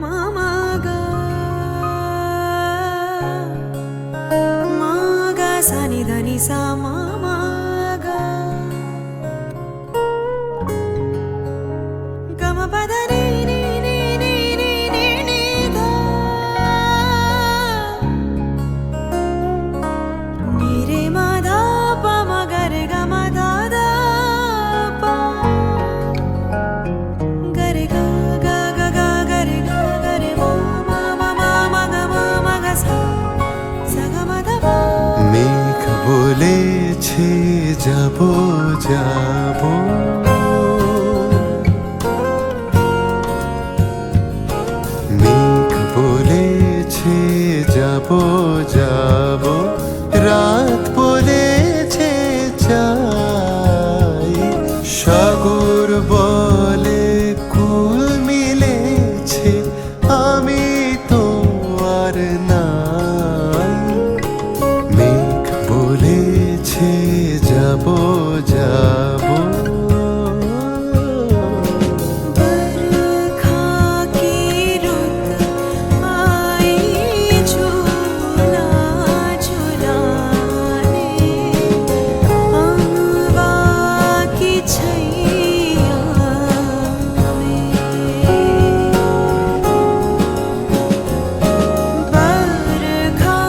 মামা গা মা গা সা নি ধা নি সা মামা গা গা মা পা ধা নি নি নি নি নি নি নি ধা নি রে মা ধা পা মা গা রে গা মা ধা ধা পা গা রে গা গা গা গা গা রে গা গা রে মা মা মা মা গা সা সা গা মা ধা পা। মেঘ বলেছে যাব যাব, মেঘ বলেছে যাব যাব, রাত বলেছে চাই, সাগর বলে কুল মিলেছে, আমি তো আর নাই। মেঘ বলেছে যাব যাব, बरखा की रुत आई झूला झुलाने, अम्बा की छैया में। बरखा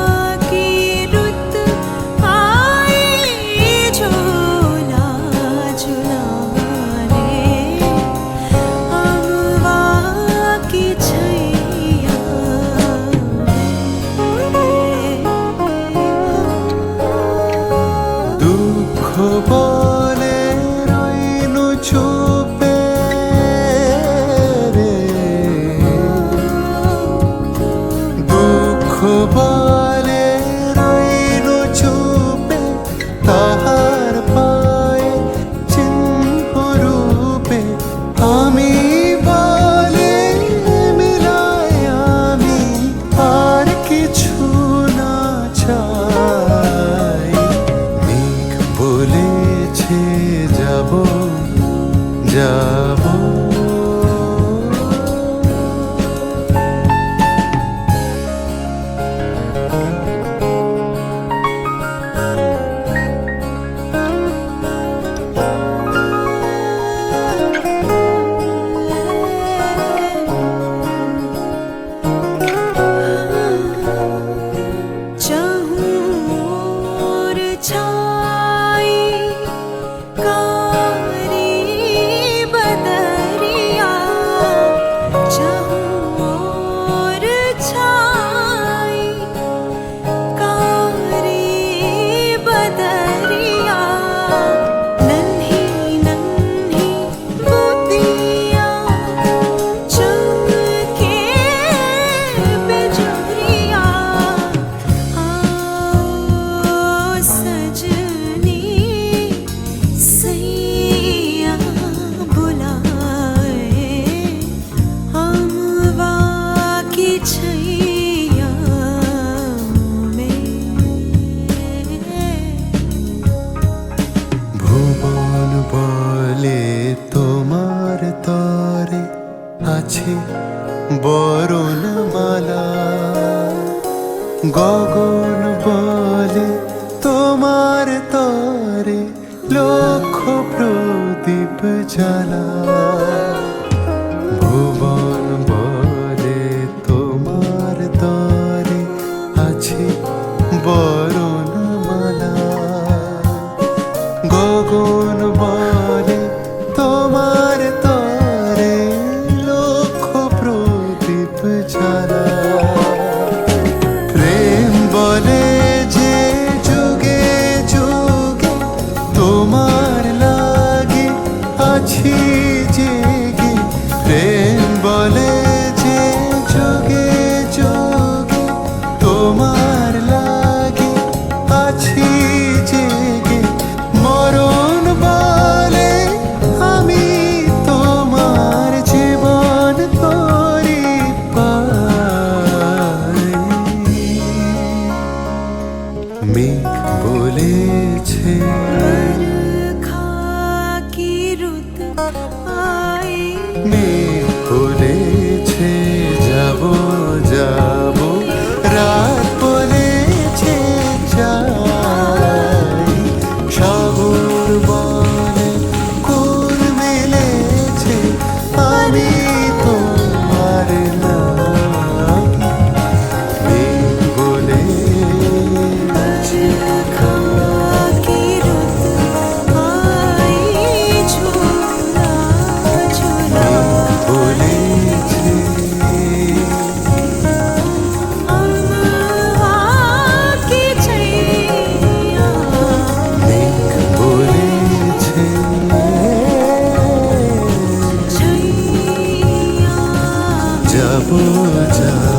की रुत आई झूला झुलाने, अम्बा की छैया में। দুঃখ বলে রইনু চুপে রে, দুঃখ বলে রইনু চুপে, তাহার পায়ে চিহ্ন রূপে, আমি বলে মিলাই আমি আর কিছু না চাই। মেঘ বলেছে যাব যাব, चाहूर छाई कारी बदरिया, चाहूर छाई कारी बदरिया, नन्ही नन्ही बूंदिया चमके बेजुरिया। सजनी सैया बुलाए, अम्बा की छैया में। ভুবন বলে তোমার তরে আছে বরণমালা, গগন বলে তোমার তরে লক্ষ প্রদীপ জ্বালা, ভুবন বলে তোমার তরে আছে বরণমালা, গগন বলে তোমার তরে লক্ষ প্রদীপ জ্বালা, প্রেম বলে যে যুগে যুগে তোমার লাগে আছি যায়